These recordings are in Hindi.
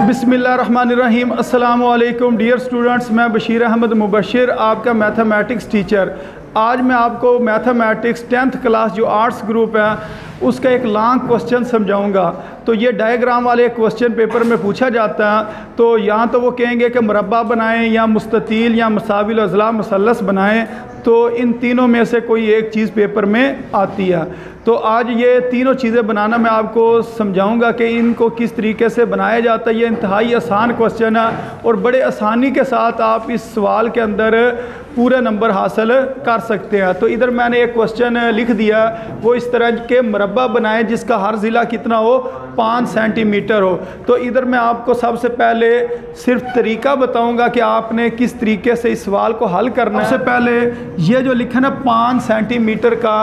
बिस्मिल्लाहिर्रहमानिर्रहीम। अस्सलामु अलैकुम डियर स्टूडेंट्स, मैं बशीर अहमद मुबशिर, आपका मैथमेटिक्स टीचर। आज मैं आपको मैथमेटिक्स 10th क्लास जो आर्ट्स ग्रुप है उसका एक लॉन्ग क्वेश्चन समझाऊंगा। तो ये डायग्राम वाले क्वेश्चन पेपर में पूछा जाता है। तो यहाँ तो वो कहेंगे कि मुरब्बा बनाएं या मुस्ततील या मुसाविल अज़ला मुसल्लस बनाएं, तो इन तीनों में से कोई एक चीज़ पेपर में आती है। तो आज ये तीनों चीज़ें बनाना मैं आपको समझाऊंगा कि इनको किस तरीके से बनाया जाता है। ये इंतहाई आसान क्वेश्चन है और बड़े आसानी के साथ आप इस सवाल के अंदर पूरे नंबर हासिल कर सकते हैं। तो इधर मैंने एक क्वेश्चन लिख दिया, वो इस तरह के मुरब्बा बनाए जिसका हर ज़िला कितना हो, 5 सेंटीमीटर हो। तो इधर मैं आपको सबसे पहले सिर्फ तरीका बताऊंगा कि आपने किस तरीके से इस सवाल को हल करना है। सबसे पहले ये जो लिखा ना 5 सेंटीमीटर का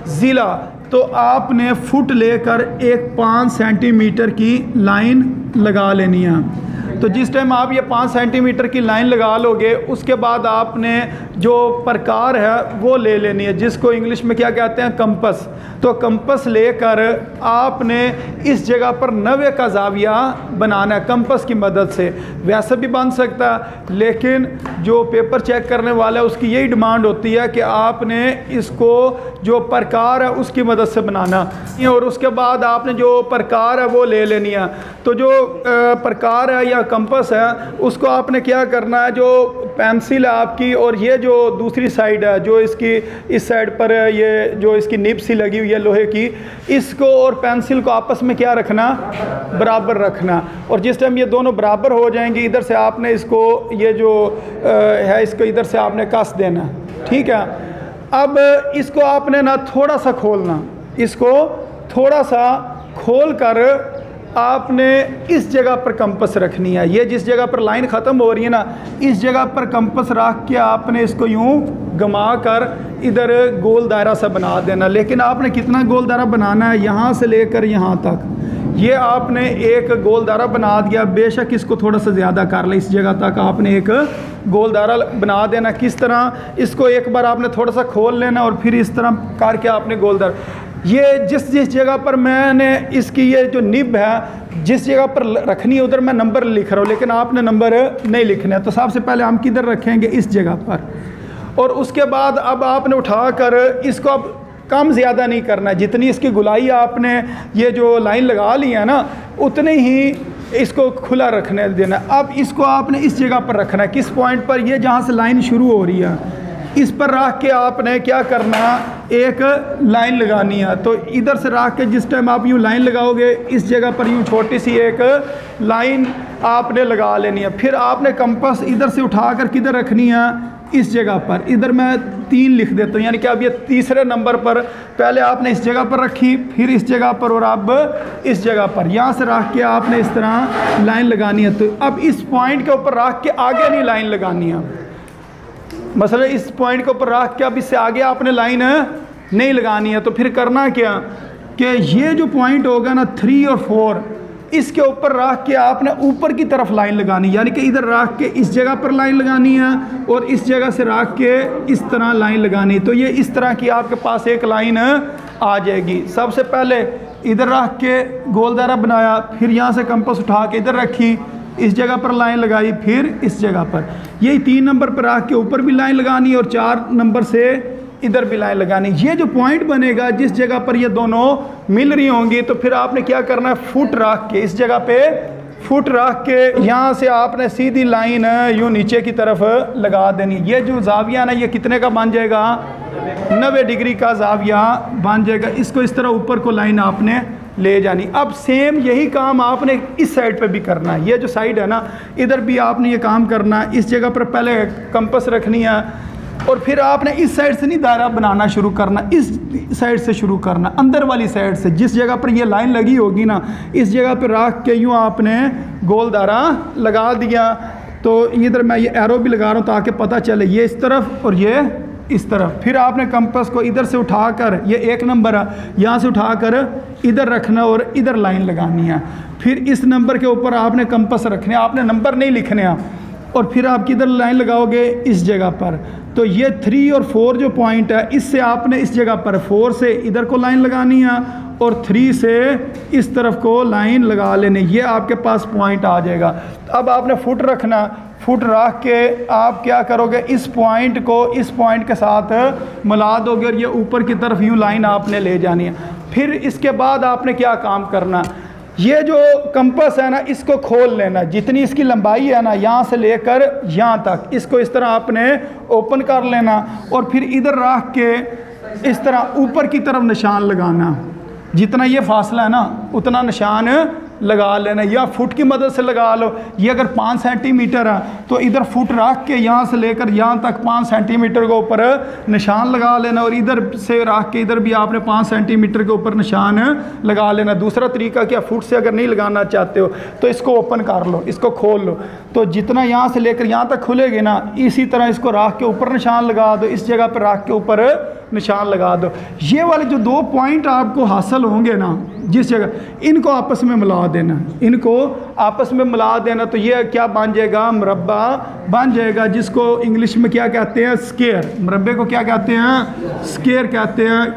ज़िला, तो आपने फुट लेकर एक 5 सेंटीमीटर की लाइन लगा लेनी है। तो जिस टाइम आप ये 5 सेंटीमीटर की लाइन लगा लोगे, उसके बाद आपने जो प्रकार है वो ले लेनी है, जिसको इंग्लिश में क्या कहते हैं, कंपस। तो कंपस लेकर आपने इस जगह पर 90 का ज़ाविया बनाना है कंपस की मदद से। वैसे भी बन सकता है, लेकिन जो पेपर चेक करने वाला है उसकी यही डिमांड होती है कि आपने इसको जो प्रकार है उसकी मदद से बनाना, और उसके बाद आपने जो प्रकार है वो ले लेनी है। तो जो प्रकार है या कंपस है उसको आपने क्या करना है, जो पेंसिल है आपकी और ये जो दूसरी साइड है, जो इसकी इस साइड पर ये जो इसकी निब सी लगी हुई है लोहे की, इसको और पेंसिल को आपस में क्या रखना, बराबर रखना। और जिस टाइम ये दोनों बराबर हो जाएंगे, इधर से आपने इसको ये जो है इसको इधर से आपने कस देना, ठीक है। अब इसको आपने ना थोड़ा सा खोलना, इसको थोड़ा सा खोल कर आपने इस जगह पर कंपस रखनी है। ये जिस जगह पर लाइन ख़त्म हो रही है ना, इस जगह पर कंपस रख के आपने इसको यूँ घुमा कर इधर गोल दायरा सा बना देना। लेकिन आपने कितना गोल दायरा बनाना है, यहाँ से लेकर यहाँ तक ये आपने एक गोल दायरा बना दिया। बेशक इसको थोड़ा सा ज़्यादा कर ले, इस जगह तक आपने एक गोल दायरा बना देना। किस तरह, इसको एक बार आपने थोड़ा सा खोल लेना और फिर इस तरह करके आपने गोल दायरा, ये जिस जगह पर मैंने इसकी ये जो निब है जिस जगह पर रखनी है उधर मैं नंबर लिख रहा हूँ, लेकिन आपने नंबर नहीं लिखना है। तो सबसे पहले हम किधर रखेंगे, इस जगह पर। और उसके बाद अब आपने उठाकर इसको अब कम ज़्यादा नहीं करना है, जितनी इसकी गुलाई आपने ये जो लाइन लगा ली है ना, उतने ही इसको खुला रखने देना। अब इसको आपने इस जगह पर रखना है, किस पॉइंट पर, ये जहाँ से लाइन शुरू हो रही है इस पर रख के आपने क्या करना, एक लाइन लगानी है। तो इधर से रख के जिस टाइम आप यूँ लाइन लगाओगे, इस जगह पर यूँ छोटी सी एक लाइन आपने लगा लेनी है। फिर आपने कंपास इधर से उठाकर किधर रखनी है, इस जगह पर। इधर मैं 3 लिख देता हूँ, यानी कि अब ये तीसरे नंबर पर, पहले आपने इस जगह पर रखी, फिर इस जगह पर और अब इस जगह पर। यहाँ से रख के आपने इस तरह लाइन लगानी है। तो अब इस पॉइंट के ऊपर रख के आगे नहीं लाइन लगानी है, मसला इस पॉइंट के ऊपर रख के अब इससे आगे आपने लाइन नहीं लगानी है। तो फिर करना क्या कि ये जो पॉइंट होगा ना 3 और 4, इसके ऊपर रख के आपने ऊपर की तरफ लाइन लगानी, यानी कि इधर रख के इस जगह पर लाइन लगानी है और इस जगह से रख के इस तरह लाइन लगानी। तो ये इस तरह की आपके पास एक लाइन आ जाएगी। सबसे पहले इधर रख के गोल दायरा बनाया, फिर यहाँ से कंपास उठा के इधर रखी, इस जगह पर लाइन लगाई, फिर इस जगह पर। यही 3 नंबर पर रख के ऊपर भी लाइन लगानी और 4 नंबर से इधर भी लाइन लगानी। ये जो पॉइंट बनेगा जिस जगह पर ये दोनों मिल रही होंगी, तो फिर आपने क्या करना है, फुट रख के इस जगह पे फुट रख के यहाँ से आपने सीधी लाइन यूँ नीचे की तरफ लगा देनी। ये जो ज़ाविया ना, ये कितने का बन जाएगा, 90 डिग्री का ज़ाविया बन जाएगा। इसको इस तरह ऊपर को लाइन आपने ले जानी। अब सेम यही काम आपने इस साइड पे भी करना है। ये जो साइड है ना, इधर भी आपने ये काम करना है। इस जगह पर पहले कंपास रखनी है और फिर आपने इस साइड से नहीं दायरा बनाना शुरू करना, इस साइड से शुरू करना, अंदर वाली साइड से। जिस जगह पर ये लाइन लगी होगी ना, इस जगह पर रख के यूँ आपने गोल दायरा लगा दिया। तो इधर मैं ये एरो भी लगा रहा हूँ ताकि पता चले, ये इस तरफ और ये इस तरफ। फिर आपने कंपास को इधर से उठाकर, ये 1 नंबर है, यहाँ से उठाकर इधर रखना और इधर लाइन लगानी है। फिर इस नंबर के ऊपर आपने कंपास रखने, आपने नंबर नहीं लिखने हैं। और फिर आप किधर लाइन लगाओगे, इस जगह पर। तो ये 3 और 4 जो पॉइंट है, इससे आपने इस जगह पर 4 से इधर को लाइन लगानी है और 3 से इस तरफ को लाइन लगा लेने, ये आपके पास पॉइंट आ जाएगा। अब आपने फुट रखना, फुट रख के आप क्या करोगे, इस पॉइंट को इस पॉइंट के साथ मिला दोगे और ये ऊपर की तरफ यूँ लाइन आपने ले जानी है। फिर इसके बाद आपने क्या काम करना, ये जो कंपास है ना इसको खोल लेना, जितनी इसकी लंबाई है ना यहाँ से लेकर यहाँ तक, इसको इस तरह आपने ओपन कर लेना और फिर इधर रख के इस तरह ऊपर की तरफ निशान लगाना, जितना ये फासला है ना उतना निशान लगा लेना, या फुट की मदद से लगा लो। ये अगर 5 सेंटीमीटर है तो इधर फुट रख के यहाँ से लेकर यहाँ तक 5 सेंटीमीटर के ऊपर निशान लगा लेना, और इधर से रख के इधर भी आपने 5 सेंटीमीटर के ऊपर निशान लगा लेना। दूसरा तरीका क्या, फुट से अगर नहीं लगाना चाहते हो तो इसको ओपन कर लो, इसको खोल लो, तो जितना यहाँ से लेकर यहाँ तक खुलेगी ना, इसी तरह इसको रख के ऊपर निशान लगा दो, इस जगह पर रख के ऊपर निशान लगा दो। ये वाले जो 2 पॉइंट आपको हासिल होंगे ना जिस जगह, इनको आपस में मिला देना, इनको आपस में मिला देना, तो ये क्या बन जाएगा, मुरब्बा बन जाएगा, जिसको इंग्लिश में क्या कहते हैं, स्क्वायर। मुरब्बे को क्या कहते हैं, स्क्वायर कहते हैं।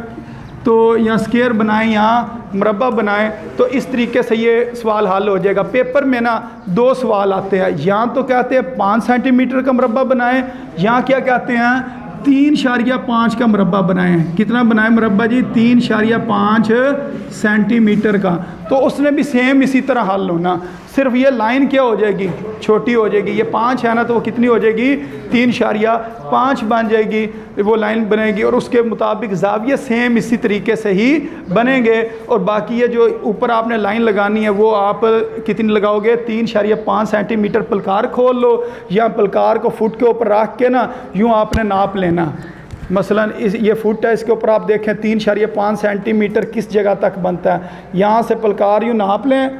तो यहाँ स्क्वायर बनाएं, यहाँ मुरब्बा बनाएं, तो इस तरीके से ये सवाल हल हो जाएगा। पेपर में ना 2 सवाल आते हैं, यहाँ तो कहते हैं 5 सेंटीमीटर का मुरब्बा बनाएं, यहाँ क्या कहते हैं 3.5 का मुरब्बा बनाएं। कितना बनाएं मुरब्बा जी, 3.5 सेंटीमीटर का। तो उसने भी सेम इसी तरह हल होना, सिर्फ ये लाइन क्या हो जाएगी, छोटी हो जाएगी। ये 5 है ना, तो वो कितनी हो जाएगी, 3.5 बन जाएगी, वो लाइन बनेगी, और उसके मुताबिक ज़ाविये सेम इसी तरीके से ही बनेंगे। और बाकी ये जो ऊपर आपने लाइन लगानी है वो आप कितनी लगाओगे, 3.5 सेंटीमीटर पलकार खोल लो, या पलकार को फुट के ऊपर रख के ना यूँ आपने नाप लेना। मसलन ये फुट है, इसके ऊपर आप देखें 3.5 सेंटीमीटर किस जगह तक बनता है, यहाँ से पलकार यूँ नाप लें,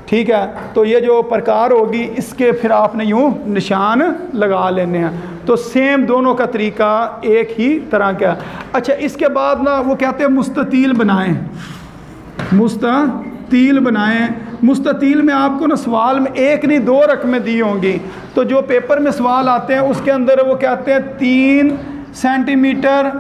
ठीक है। तो ये जो प्रकार होगी इसके फिर आपने यूँ निशान लगा लेने हैं। तो सेम दोनों का तरीका एक ही तरह का। अच्छा, इसके बाद ना वो कहते हैं मुस्ततील बनाएं, मुस्ततील बनाएं। मुस्ततील में आपको ना सवाल में 1 नहीं 2 रकमें दी होंगी, तो जो पेपर में सवाल आते हैं उसके अंदर वो कहते हैं 3 सेंटीमीटर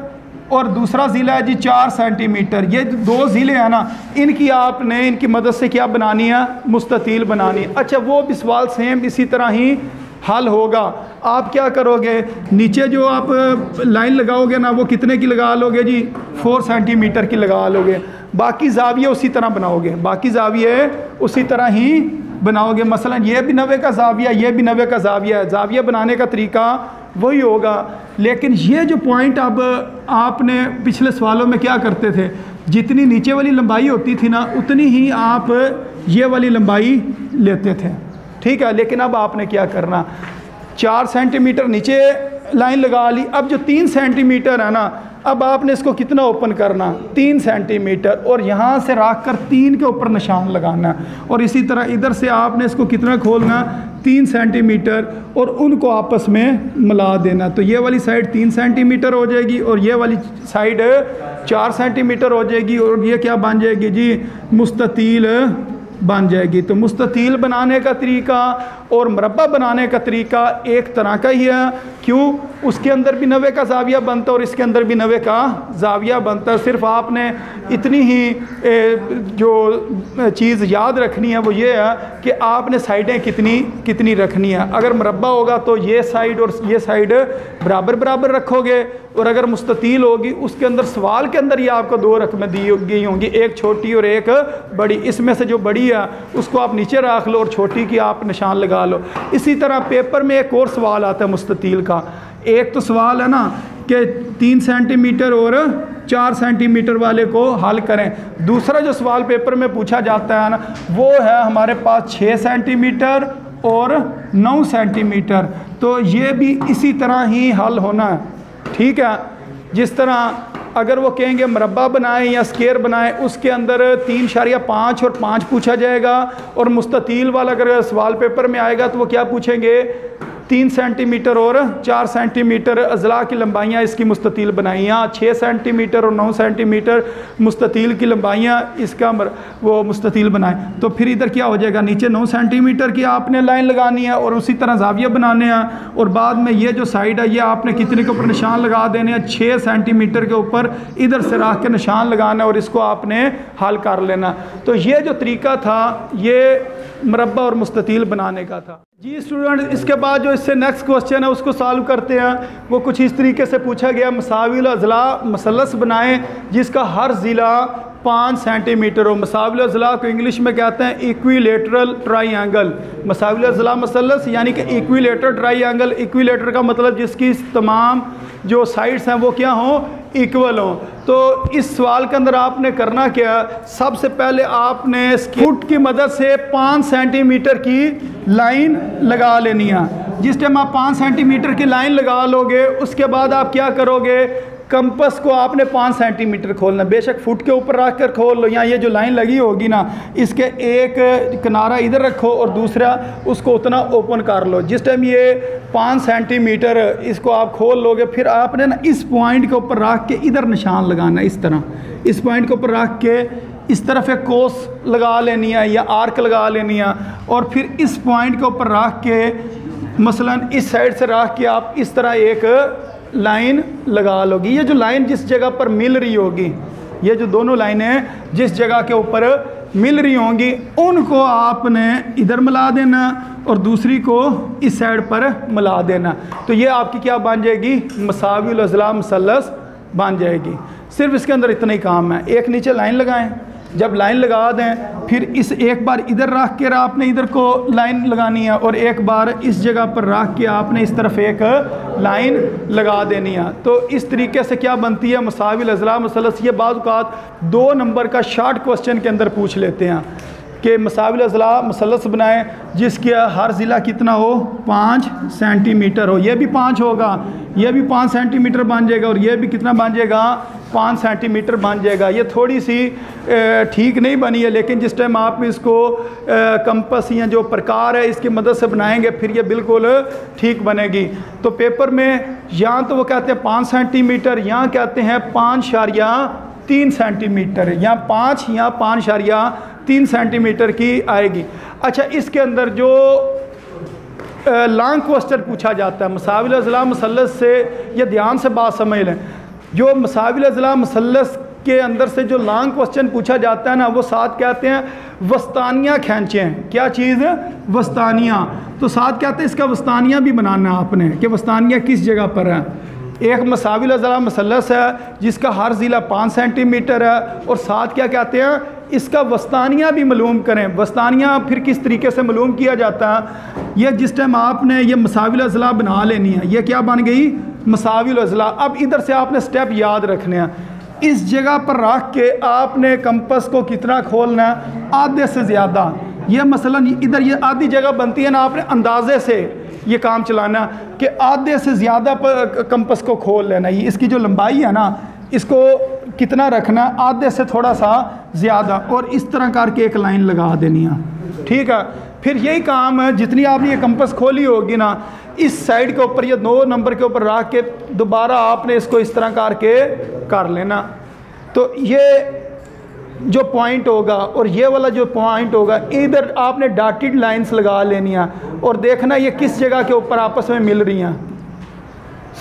और दूसरा ज़िला है जी 4 सेंटीमीटर। ये 2 ज़िले हैं ना, इनकी आपने इनकी मदद से क्या बनानी है, मुस्ततील बनानी है। अच्छा, वो भी सवाल सेम इसी तरह ही हल होगा। आप क्या करोगे, नीचे जो आप लाइन लगाओगे ना वो कितने की लगा लोगे जी, 4 सेंटीमीटर की लगा लोगे। बाकी ज़ाविये उसी तरह बनाओगे, बाकी ज़ाविये उसी तरह ही बनाओगे। मसलन ये भी 90 का ज़ाविया, ये भी 90 का ज़ाविया है, ज़ाविया बनाने का तरीका वही होगा। लेकिन ये जो पॉइंट अब आपने पिछले सवालों में क्या करते थे, जितनी नीचे वाली लंबाई होती थी ना उतनी ही आप ये वाली लंबाई लेते थे, ठीक है। लेकिन अब आपने क्या करना, 4 सेंटीमीटर नीचे लाइन लगा ली। अब जो 3 सेंटीमीटर है ना, अब आपने इसको कितना ओपन करना, 3 सेंटीमीटर, और यहाँ से रख कर 3 के ऊपर निशान लगाना, और इसी तरह इधर से आपने इसको कितना खोलना, 3 सेंटीमीटर, और उनको आपस में मिला देना। तो ये वाली साइड 3 सेंटीमीटर हो जाएगी और ये वाली साइड 4 सेंटीमीटर हो जाएगी, और ये क्या बन जाएगी जी, मुस्ततील बन जाएगी। तो मुस्ततील बनाने का तरीका और मुरब्बा बनाने का तरीका एक तरह का ही है। क्यों, उसके अंदर भी 90 का ज़ाविया बनता है और इसके अंदर भी 90 का ज़ाविया बनता है। सिर्फ आपने इतनी ही जो चीज़ याद रखनी है वो ये है कि आपने साइडें कितनी रखनी है। अगर मुरब्बा होगा तो ये साइड और ये साइड बराबर बराबर रखोगे, और अगर मुस्ततील होगी उसके अंदर सवाल के अंदर ये आपको 2 रकमें दी गई होंगी, एक छोटी और एक बड़ी। इसमें से जो बड़ी है उसको आप नीचे रख लो और छोटी की आप निशान लगा लो। इसी तरह पेपर में एक और सवाल आता है मुस्ततील का। एक तो सवाल है ना कि 3 सेंटीमीटर और 4 सेंटीमीटर वाले को हल करें। दूसरा जो सवाल पेपर में पूछा जाता है ना वो है हमारे पास 6 सेंटीमीटर और 9 सेंटीमीटर। तो ये भी इसी तरह ही हल होना है, ठीक है। जिस तरह अगर वो कहेंगे मुरब्बा बनाएं या स्क्वायर बनाएं, उसके अंदर 3.5 और 5 पूछा जाएगा, और मुस्ततील वाला अगर सवाल पेपर में आएगा तो वो क्या पूछेंगे, 3 सेंटीमीटर और 4 सेंटीमीटर अजला की लंबाइयाँ इसकी मुस्ततील बनाई। यहाँ 6 सेंटीमीटर और 9 सेंटीमीटर मुस्ततील की लंबाइयाँ इसका वो मुस्ततील बनाए। तो फिर इधर क्या हो जाएगा, नीचे 9 सेंटीमीटर की आपने लाइन लगानी है और उसी तरह जाविया बनाने हैं, और बाद में ये जो साइड है ये आपने कितने के ऊपर निशान लगा देने हैं, 6 सेंटीमीटर के ऊपर इधर से रख के निशान लगाना और इसको आपने हल कर लेना। तो ये जो तरीका था ये मरबा और मुस्ततील बनाने का था। जी स्टूडेंट, इसके बाद जो इससे नेक्स्ट क्वेश्चन है उसको सॉल्व करते हैं। वो कुछ इस तरीके से पूछा गया, मसाविल अज़ला मसलस बनाएं जिसका हर ज़िला 5 सेंटीमीटर हो। मसाविल अज़ला को इंग्लिश में कहते हैं इक्विलेटरल ट्राइएंगल। मसाविल अज़ला मसलस यानी कि इक्विलेटरल ट्राइएंगल। इक्विलेटर का मतलब जिसकी तमाम जो साइड्स हैं वो क्या हों, इक्वल हों। तो इस सवाल के अंदर आपने करना क्या, सबसे पहले आपने फुट की मदद से 5 सेंटीमीटर की लाइन लगा लेनी है। जिस टाइम आप 5 सेंटीमीटर की लाइन लगा लोगे उसके बाद आप क्या करोगे, कंपस को आपने 5 सेंटीमीटर खोलना। बेशक फुट के ऊपर रख कर खोल लो, या ये जो लाइन लगी होगी ना इसके एक किनारा इधर रखो और दूसरा उसको उतना ओपन कर लो। जिस टाइम ये 5 सेंटीमीटर इसको आप खोल लोगे फिर आपने ना इस पॉइंट के ऊपर रख के इधर निशान लगाना। इस तरह इस पॉइंट के ऊपर रख के इस तरफ एक कोस लगा लेनी है या आर्क लगा लेनी है, और फिर इस पॉइंट के ऊपर रख के मसलन इस साइड से रख के आप इस तरह एक लाइन लगा लोगी। ये जो लाइन जिस जगह पर मिल रही होगी, ये जो दोनों लाइनें जिस जगह के ऊपर मिल रही होंगी उनको आपने इधर मिला देना और दूसरी को इस साइड पर मिला देना। तो ये आपकी क्या बन जाएगी, मसाविल अज़ला मसलस बन जाएगी। सिर्फ इसके अंदर इतना ही काम है। एक नीचे लाइन लगाएं, जब लाइन लगा दें फिर इस एक बार इधर रख के आपने इधर को लाइन लगानी है और एक बार इस जगह पर रख के आपने इस तरफ एक लाइन लगा देनी है। तो इस तरीके से क्या बनती है मसाविल अज़ला मसलस। ये बाद औक़ात 2 नंबर का शॉर्ट क्वेश्चन के अंदर पूछ लेते हैं कि मसाविल अज़ला मसलस बनाएं जिसके हर ज़िला कितना हो, 5 सेंटीमीटर हो। ये भी 5 होगा, ये भी 5 सेंटीमीटर बन जाएगा और ये भी कितना बन जाएगा, 5 सेंटीमीटर बन जाएगा। ये थोड़ी सी ठीक नहीं बनी है, लेकिन जिस टाइम आप इसको कंपस या जो प्रकार है इसकी मदद से बनाएंगे फिर ये बिल्कुल ठीक बनेगी। तो पेपर में यहाँ तो वो कहते हैं 5 सेंटीमीटर, यहाँ कहते हैं 5.3 सेंटीमीटर, यहाँ 5 यहाँ 5.3 सेंटीमीटर की आएगी। अच्छा, इसके अंदर जो लॉन्ग क्वेश्चन पूछा जाता है मसाविल अज़ला मसलस से, ये ध्यान से बात समझ लें। जो मसाविल अज़ला मसलस के अंदर से जो लॉन्ग क्वेश्चन पूछा जाता है ना, वो साथ कहते हैं वस्तानिया खींचें। क्या चीज़, वस्तानिया। तो साथ कहते हैं इसका वस्तानिया भी बनाना है आपने कि वस्तानिया किस जगह पर है। एक मसाविल अज़ला मसलस है जिसका हर ज़िला 5 सेंटीमीटर है, और साथ क्या कहते हैं इसका वस्तानिया भी मालूम करें। वस्तानिया फिर किस तरीके से मालूम किया जाता है, ये जिस टाइम आपने ये मसाविल अज़ला बना लेनी है, ये क्या बन गई, मसाविल अज़ला। अब इधर से आपने स्टेप याद रखने हैं। इस जगह पर रख के आपने कंपस को कितना खोलना है, आधे से ज़्यादा। ये मसलन इधर ये आधी जगह बनती है ना, आपने अंदाजे से ये काम चलाना कि आधे से ज़्यादा कंपस को खोल लेना। ये इसकी जो लंबाई है ना इसको कितना रखना है, आधे से थोड़ा सा ज़्यादा, और इस तरह करके एक लाइन लगा देनी है। ठीक है, फिर यही काम है जितनी आपने ये कंपस खोली होगी ना, इस साइड के ऊपर ये 2 नंबर के ऊपर रख के दोबारा आपने इसको इस तरह करके कर लेना। तो ये जो पॉइंट होगा और ये वाला जो पॉइंट होगा, इधर आपने डॉटेड लाइंस लगा लेनी है और देखना ये किस जगह के ऊपर आपस में मिल रही हैं।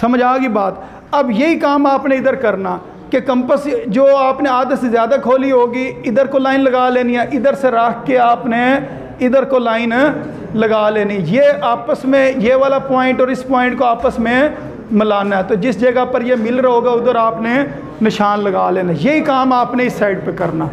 समझ आ गई बात। अब यही काम आपने इधर करना कि कंपस जो आपने आधे से ज़्यादा खोली होगी इधर को लाइन लगा लेनी है, इधर से रख के आपने इधर को लाइन लगा लेनी। ये आपस में ये वाला पॉइंट और इस पॉइंट को आपस में मिलाना है। तो जिस जगह पर ये मिल रहा होगा उधर आपने निशान लगा लेना। यही काम आपने इस साइड पे करना,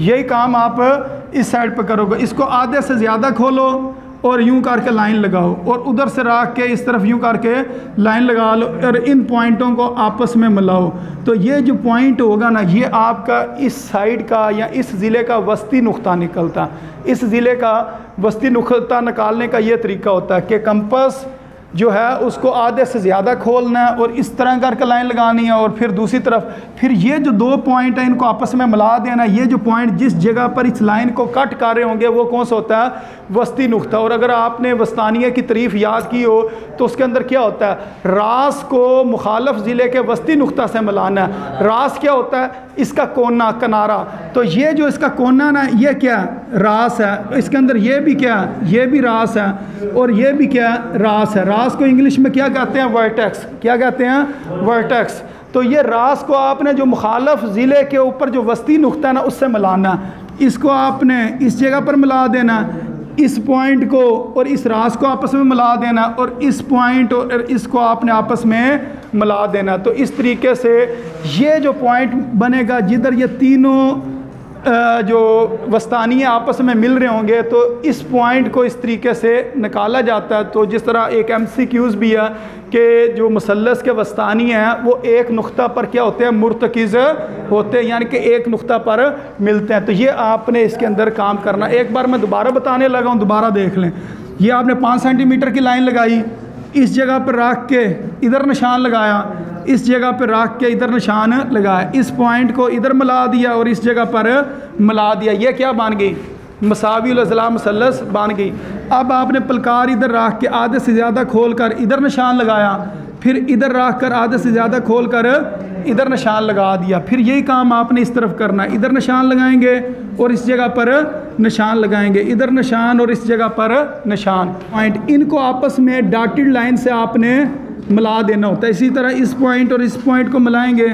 यही काम आप इस साइड पे करोगे। इसको आधे से ज़्यादा खोलो और यूं करके लाइन लगाओ, और उधर से रख के इस तरफ यूं करके लाइन लगा लो और इन पॉइंटों को आपस में मिलाओ। तो ये जो पॉइंट होगा ना, ये आपका इस साइड का या इस ज़िले का वस्ती नुक्ता निकलता। इस ज़िले का वस्ती नुक्ता निकालने का ये तरीका होता है कि कंपस जो है उसको आधे से ज़्यादा खोलना है और इस तरह करके लाइन लगानी है, और फिर दूसरी तरफ फिर ये जो दो पॉइंट हैं इनको आपस में मिला देना। ये जो पॉइंट जिस जगह पर इस लाइन को कट कर रहे होंगे वो कौन सा होता है? वस्ती नुक्ता। और अगर आपने वस्तानिया की तारीफ याद की हो तो उसके अंदर क्या होता है? रास को मुखालफ ज़िले के वस्ती नुक्ता से मिलाना है। रास क्या होता है? इसका कोना, किनारा। तो ये जो इसका कोना ना, ये क्या रास है। इसके अंदर ये भी क्या, ये भी रास है और ये भी क्या रास है। रास को इंग्लिश में क्या कहते हैं? वर्टेक्स। क्या कहते हैं? वर्टेक्स। तो ये रास को आपने जो मुखालफ ज़िले के ऊपर जो वस्ती नुक्ता है ना उससे मिलाना। इसको आपने इस जगह पर मिला देना, इस पॉइंट को और इस रास को आपस में मिला देना, और इस पॉइंट और इसको आपने आपस में मिला देना। तो इस तरीके से ये जो पॉइंट बनेगा जिधर ये तीनों जो वस्तानिये आपस में मिल रहे होंगे, तो इस पॉइंट को इस तरीके से निकाला जाता है। तो जिस तरह एक MCQs भी है कि जो मुसल्लस के वस्तानिये हैं वो एक नुक्ता पर क्या होते हैं? मुर्तकिज़ होते हैं, यानी कि एक नुक्ता पर मिलते हैं। तो ये आपने इसके अंदर काम करना। एक बार मैं दोबारा बताने लगा हूँ, दोबारा देख लें। ये आपने 5 सेंटीमीटर की लाइन लगाई, इस जगह पर रख के इधर निशान लगाया, इस जगह पर रख के इधर निशान लगाया, इस पॉइंट को इधर मिला दिया और इस जगह पर मिला दिया। ये क्या बन गई? मसावी उल अज़ला मुसल्लस बन गई। अब आपने पलकार इधर रख के आधे से ज़्यादा खोल कर इधर निशान लगाया, फिर इधर रख कर आधे से ज़्यादा खोल कर इधर निशान लगा दिया। फिर यही काम आपने इस तरफ करना है। इधर निशान लगाएंगे और इस जगह पर निशान लगाएंगे, इधर निशान और इस जगह पर निशान। पॉइंट इनको आपस में डॉटेड लाइन से आपने मिला देना होता है। इसी तरह इस पॉइंट और इस पॉइंट को मिलाएंगे,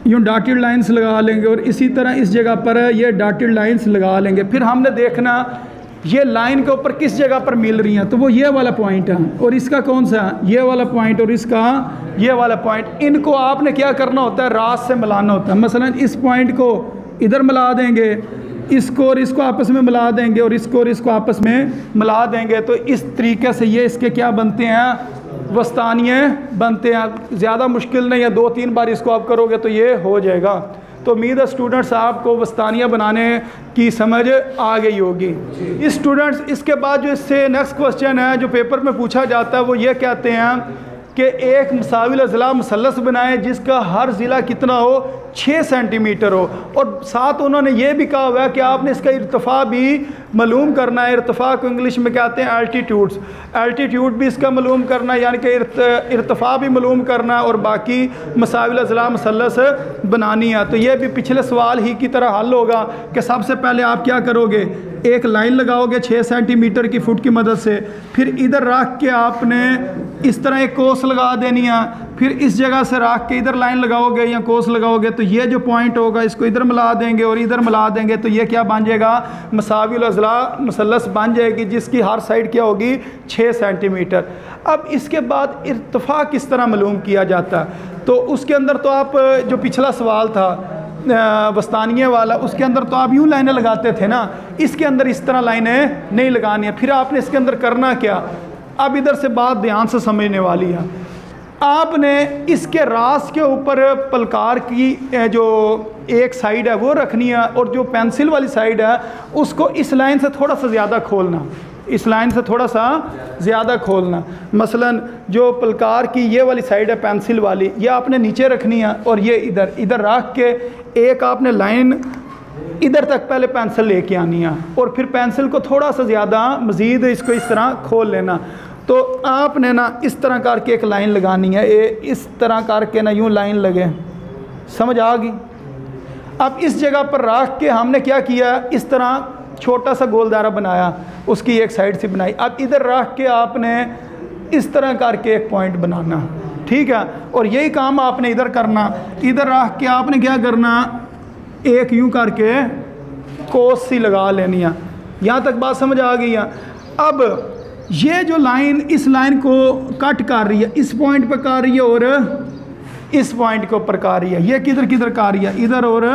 यूँ डॉटेड लाइंस लगा लेंगे, और इसी तरह इस जगह पर ये डॉटेड लाइंस लगा लेंगे। फिर हमने देखना ये लाइन के ऊपर किस जगह पर मिल रही हैं, तो वो ये वाला पॉइंट है, और इसका कौन सा? ये वाला पॉइंट, और इसका ये वाला पॉइंट। इनको आपने क्या करना होता है? रास से मिलाना होता है। मसलन इस पॉइंट को इधर मिला देंगे, इसको और इसको आपस में मिला देंगे, और इसको और इसको आपस में मिला देंगे। तो इस तरीके से ये इसके क्या बनते हैं? वस्तानिये बनते हैं। ज़्यादा मुश्किल नहीं है, 2-3 बार इसको आप करोगे तो ये हो जाएगा। तो उम्मीद है स्टूडेंट्स आपको वस्तानिया बनाने की समझ आ गई होगी। इस स्टूडेंट्स इसके बाद जो इससे नेक्स्ट क्वेश्चन है जो पेपर में पूछा जाता है वो ये कहते हैं कि एक मुसाविल अज़ला मुसल्लस बनाए जिसका हर ज़िला कितना हो? 6 सेंटीमीटर हो। और साथ उन्होंने ये भी कहा हुआ है कि आपने इसका इर्तिफ़ा भी मालूम करना है। इर्तिफ़ा को इंग्लिश में कहते हैं एल्टीट्यूड्स। एल्टीट्यूड भी इसका मालूम करना है, यानी कि इर्तिफ़ा भी मालूम करना है, और बाकी मुसाविल अज़ला मुसल्लस बनानी है। तो ये भी पिछले सवाल ही की तरह हल होगा कि सबसे पहले आप क्या करोगे? एक लाइन लगाओगे 6 सेंटीमीटर की फुट की मदद से, फिर इधर रख के आपने इस तरह एक कोस लगा देनी है, फिर इस जगह से रख के इधर लाइन लगाओगे या कोस लगाओगे, तो ये जो पॉइंट होगा इसको इधर मिला देंगे और इधर मिला देंगे, तो ये क्या बन जाएगा? मुसाविल अज़ला मुसल्लस बन जाएगी जिसकी हर साइड क्या होगी? 6 सेंटीमीटर। अब इसके बाद इर्तिफ़ा किस तरह मालूम किया जाता है? तो उसके अंदर तो आप जो पिछला सवाल था वस्तानिये वाला, उसके अंदर तो आप यूँ लाइनें लगाते थे ना, इसके अंदर इस तरह लाइनें नहीं लगानी है। फिर आपने इसके अंदर करना क्या? अब इधर से बात ध्यान से समझने वाली है। आपने इसके रास के ऊपर पलकार की जो एक साइड है वो रखनी है, और जो पेंसिल वाली साइड है उसको इस लाइन से थोड़ा सा ज़्यादा खोलना, इस लाइन से थोड़ा सा ज़्यादा खोलना। मसलन जो पलकार की ये वाली साइड है पेंसिल वाली, ये आपने नीचे रखनी है, और ये इधर इधर रख के एक आपने लाइन इधर तक पहले पेंसिल लेके आनी है, और फिर पेंसिल को थोड़ा सा ज़्यादा मज़ीद इसको इस तरह खोल लेना। तो आपने ना इस तरह करके एक लाइन लगानी है, ये इस तरह करके ना यूँ लाइन लगे, समझ आ गई? अब इस जगह पर रख के हमने क्या किया? इस तरह छोटा सा गोल दायरा बनाया, उसकी एक साइड से बनाई। अब इधर रख के आपने इस तरह करके एक पॉइंट बनाना, ठीक है? और यही काम आपने इधर करना। इधर रख के आपने क्या करना? एक यूं करके कोस सी लगा लेनी है। यहाँ तक बात समझ आ गई है? अब ये जो लाइन इस लाइन को कट कर रही है, इस पॉइंट पर कर रही है और इस पॉइंट के ऊपर कर रही है। ये किधर किधर कर रही है? इधर और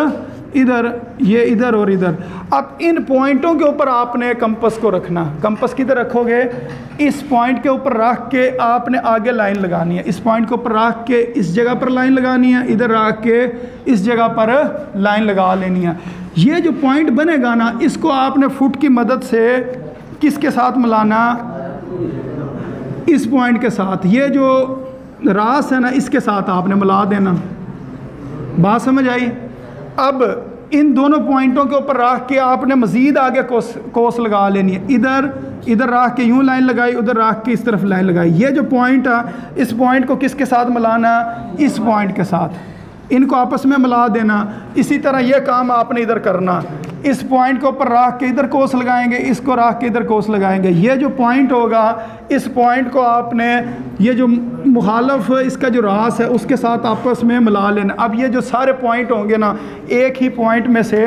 इधर, ये इधर और इधर। अब इन पॉइंटों के ऊपर आपने कंपस को रखना। कंपस किधर रखोगे? इस पॉइंट के ऊपर रख के आपने आगे लाइन लगानी है। इस पॉइंट के ऊपर रख के इस जगह पर लाइन लगानी है, इधर रख के इस जगह पर लाइन लगा लेनी है। ये जो पॉइंट बनेगा ना, इसको आपने फुट की मदद से किसके साथ मिलाना? इस पॉइंट के साथ, ये जो रास है ना इसके साथ आपने मिला देना। बात समझ आई? अब इन दोनों पॉइंटों के ऊपर रख के आपने मज़ीद आगे कोस लगा लेनी है। इधर रख के यूँ लाइन लगाई, उधर रख के इस तरफ लाइन लगाई। ये जो पॉइंट है, इस पॉइंट को किसके साथ मिलाना? इस पॉइंट के साथ, इनको आपस में मिला देना। इसी तरह ये काम आपने इधर करना। इस पॉइंट के ऊपर रख के इधर कोस लगाएंगे, इसको रख के इधर कोस लगाएंगे। ये जो पॉइंट होगा, इस पॉइंट को आपने ये जो मुखालफ इसका जो रास है उसके साथ आपस में मिला लेना। अब ये जो सारे पॉइंट होंगे ना, एक ही पॉइंट में से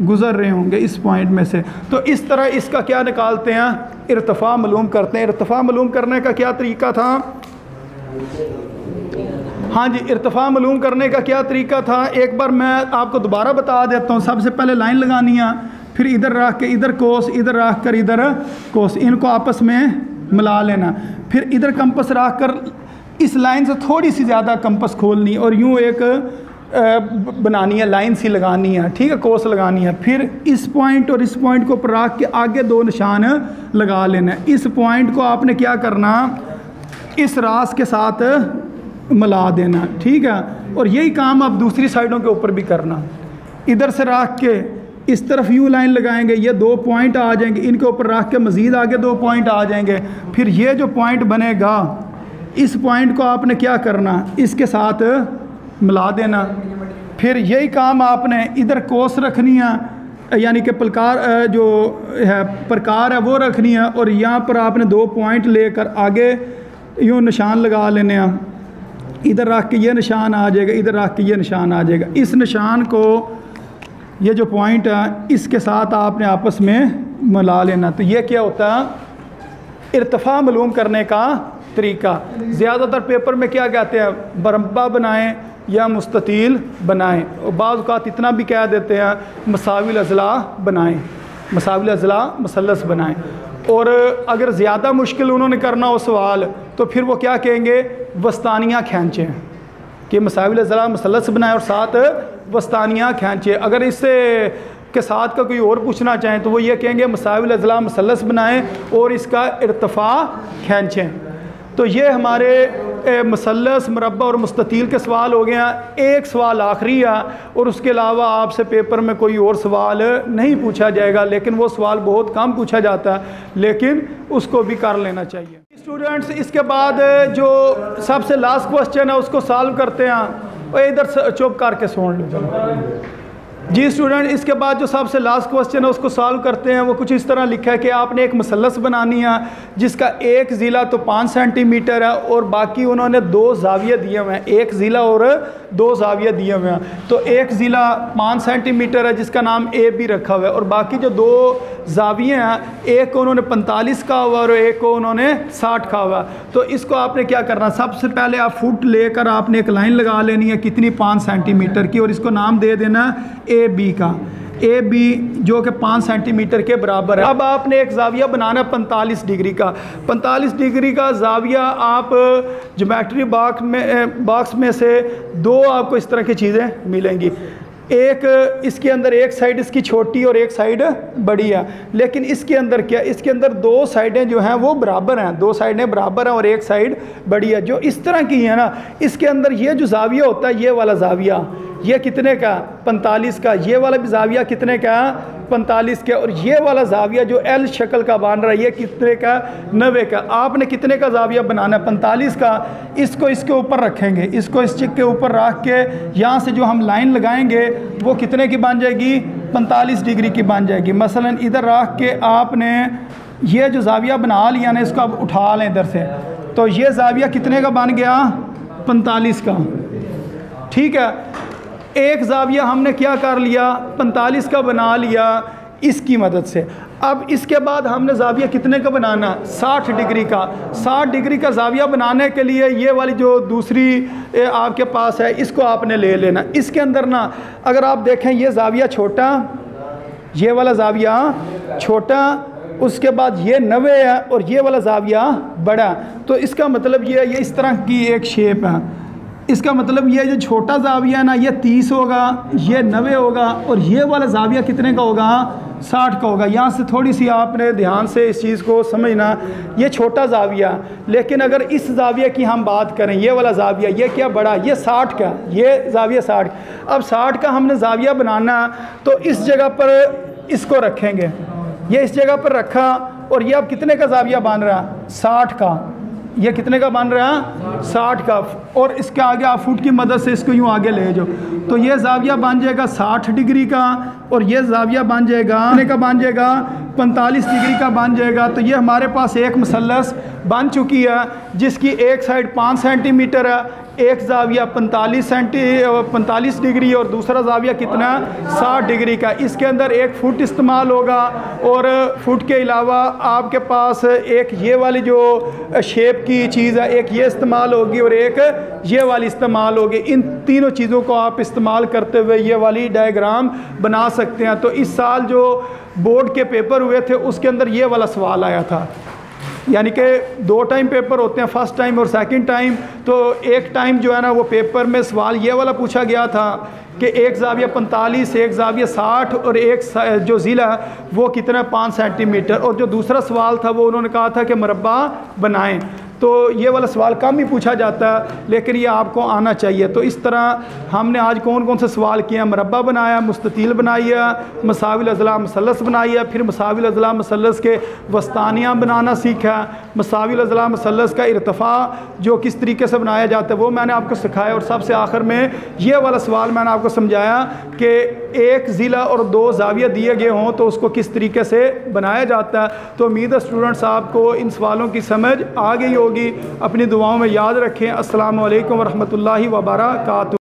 गुज़र रहे होंगे, इस पॉइंट में से। तो इस तरह इसका क्या निकालते हैं? इर्तिफ़ा मालूम करते हैं। इर्तिफ़ा मालूम करने का क्या तरीका था? हाँ जी, इर्तिफ़ा मालूम करने का क्या तरीका था, एक बार मैं आपको दोबारा बता देता हूँ। सबसे पहले लाइन लगानी है, फिर इधर रख के इधर कोस, इधर रख कर इधर कोस, इनको आपस में मिला लेना। फिर इधर कंपस रख कर इस लाइन से थोड़ी सी ज़्यादा कंपस खोलनी और यूँ एक बनानी है, लाइन सी लगानी है, ठीक है, कोस लगानी है। फिर इस पॉइंट और इस पॉइंट को ऊपर रख के आगे दो निशान लगा लेना। इस पॉइंट को आपने क्या करना? इस रास के साथ मिला देना, ठीक है। और यही काम आप दूसरी साइडों के ऊपर भी करना। इधर से रख के इस तरफ यूँ लाइन लगाएंगे, ये दो पॉइंट आ जाएंगे, इनके ऊपर रख के मज़ीद आगे दो पॉइंट आ जाएंगे। फिर ये जो पॉइंट बनेगा, इस पॉइंट को आपने क्या करना? इसके साथ मिला देना। फिर यही काम आपने इधर कोस रखनी है, यानी कि प्रकार जो है प्रकार है वो रखनी है। और यहाँ पर आपने दो पॉइंट लेकर आगे यूँ निशान लगा लेने हैं। इधर रख के ये निशान आ जाएगा, इधर रख के ये निशान आ जाएगा। इस निशान को, ये जो पॉइंट है, इसके साथ आपने आपस में मिला लेना। तो ये क्या होता है? इर्तिफ़ा मालूम करने का तरीका। ज़्यादातर पेपर में क्या कहते हैं? बरम्बा बनाएं या मुस्ततील बनाएं, और बाज़ औक़ात इतना भी कह देते हैं मसाविल अज़ला बनाएं, मसाविल अज़ला मुसल्लस बनाएं। और अगर ज़्यादा मुश्किल उन्होंने करना हो सवाल, तो फिर वो क्या कहेंगे? वस्तानियाँ खींचें, कि मसाविल अज़ला मुसल्लस बनाएं और साथ वस्तानियाँ खींचें। अगर इससे के साथ का कोई और पूछना चाहें तो वो ये कहेंगे मसाविल अज़ला मुसल्लस बनाएं और इसका इर्तिफ़ा खींचें। तो ये हमारे मुसल्लस, मुरब्बा और मुस्ततील के सवाल हो गए हैं। एक सवाल आखिरी है और उसके अलावा आपसे पेपर में कोई और सवाल नहीं पूछा जाएगा, लेकिन वो सवाल बहुत कम पूछा जाता है, लेकिन उसको भी कर लेना चाहिए। स्टूडेंट्स, इसके बाद जो सबसे लास्ट क्वेश्चन है उसको सॉल्व करते हैं। और इधर चुप करके सुन लो चलो जी स्टूडेंट। इसके बाद जो सबसे लास्ट क्वेश्चन है उसको सॉल्व करते हैं। वो कुछ इस तरह लिखा है कि आपने एक मुसल्लस बनानी है जिसका एक ज़िला तो 5 सेंटीमीटर है और बाकी उन्होंने दो ज़ाविये दिए हुए हैं, एक ज़िला और दो ज़ाविये दिए हुए हैं। तो एक ज़िला 5 सेंटीमीटर है जिसका नाम ए बी रखा हुआ है, और बाकी जो दो ज़ाविये हैं, एक को उन्होंने 45 का हुआ और एक को उन्होंने 60 का हुआ। तो इसको आपने क्या करना? सबसे पहले आप फुट लेकर आपने एक लाइन लगा लेनी है, कितनी? 5 सेंटीमीटर की, और इसको नाम दे देना ए बी का, ए बी जो कि 5 सेंटीमीटर के बराबर है। अब आपने एक ज़ाविया बनाना 45 डिग्री का। 45 डिग्री का ज़ाविया आप ज्योमेट्री बॉक्स में से दो आपको इस तरह की चीज़ें मिलेंगी। एक इसके अंदर एक साइड इसकी छोटी और एक साइड बड़ी है, लेकिन इसके अंदर क्या? इसके अंदर दो साइडें जो हैं वो बराबर हैं, दो साइडें बराबर हैं और एक साइड बड़ी है। जो इस तरह की है ना, इसके अंदर ये जो ज़ाविया होता है, ये वाला ज़ाविया, ये कितने का? 45 का। ये वाला भी ज़ाविया कितने का? 45 का। और ये वाला ज़ाविया जो एल शक्ल का बन रहा है, ये कितने का? 90 का। आपने कितने का ज़ाविया बनाना है? 45 का। इसको इसके ऊपर रखेंगे, इसको इस चिक के ऊपर रख के यहाँ से जो हम लाइन लगाएंगे वो कितने की बन जाएगी? 45 डिग्री की बन जाएगी। मसलन इधर रख के आपने ये जो ज़ाविया बना लिया ना, इसको आप उठा लें इधर से, तो ये ज़ाविया कितने का बन गया? 45 का। ठीक है, एक ज़ाविया हमने क्या कर लिया? 45 का बना लिया इसकी मदद से। अब इसके बाद हमने ज़ाविया कितने का बनाना? 60 डिग्री का। 60 डिग्री का ज़ाविया बनाने के लिए ये वाली जो दूसरी आपके पास है, इसको आपने ले लेना। इसके अंदर ना अगर आप देखें, ये ज़ाविया छोटा, ये वाला ज़ाविया छोटा, उसके बाद ये 90 है और ये वाला ज़ाविया बड़ा। तो इसका मतलब ये है, ये इस तरह की एक शेप है, इसका मतलब ये जो छोटा ज़ाविया है ना, ये 30 होगा, ये 90 होगा, और ये वाला ज़ाविया कितने का होगा? 60 का होगा। यहाँ से थोड़ी सी आपने ध्यान से इस चीज़ को समझना, ये छोटा ज़ाविया, लेकिन अगर इस ज़ाविया की हम बात करें, ये वाला ज़ाविया, ये क्या बड़ा, ये 60 का, ये ज़ाविया 60। अब 60 का हमने ज़ाविया बनाना, तो इस जगह पर इसको रखेंगे, ये इस जगह पर रखा, और ये अब कितने का ज़ाविया बन रहा? 60 का। ये कितने का बन रहा है? 60 का। और इसके आगे आप फुट की मदद से इसको यूँ आगे ले जाओ, तो ये ज़ाविया बन जाएगा 60 डिग्री का, और ये ज़ाविया बन जाएगा कितने का? बन जाएगा 45 डिग्री का बन जाएगा। तो ये हमारे पास एक मसलस बन चुकी है, जिसकी एक साइड 5 सेंटीमीटर है, एक ज़ाविया 45 डिग्री, और दूसरा ज़ाविया कितना? 60 डिग्री का। इसके अंदर एक फुट इस्तेमाल होगा, और फुट के अलावा आपके पास एक ये वाली जो शेप की चीज़ है, एक ये इस्तेमाल होगी, और एक ये वाली इस्तेमाल होगी। इन तीनों चीज़ों को आप इस्तेमाल करते हुए ये वाली डायग्राम बना सकते हैं। तो इस साल जो बोर्ड के पेपर हुए थे, उसके अंदर ये वाला सवाल आया था, यानी कि 2 टाइम पेपर होते हैं, फर्स्ट टाइम और सेकंड टाइम। तो एक टाइम जो है ना, वो पेपर में सवाल ये वाला पूछा गया था कि एक ज़ाविया 45, एक ज़ाविया 60, और एक जो ज़िला वो कितना? 5 सेंटीमीटर। और जो दूसरा सवाल था वो उन्होंने कहा था कि मरबा बनाएं। तो ये वाला सवाल कम ही पूछा जाता है, लेकिन ये आपको आना चाहिए। तो इस तरह हमने आज कौन कौन से सवाल किए हैं? मरबा बनाया, मुस्ततील बनाई है, मसाविल अज़ला मसलस बनाई है, फिर मसाविल अज़ला मसलस के वस्तानियाँ बनाना सीखा, मसाविल अज़ला मसलस का इर्तफ़ा जो किस तरीके से बनाया जाता है वो मैंने आपको सिखाया, और सबसे आखिर में ये वाला सवाल मैंने आपको समझाया कि एक ज़िला और 2 ज़ाविया दिए गए हों तो उसको किस तरीके से बनाया जाता है। तो उम्मीद है स्टूडेंट्स आपको इन सवालों की समझ आ गई होगी। अपनी दुआओं में याद रखें। अस्सलामु अलैकुम वरहमतुल्लाहि वबरकातुहू।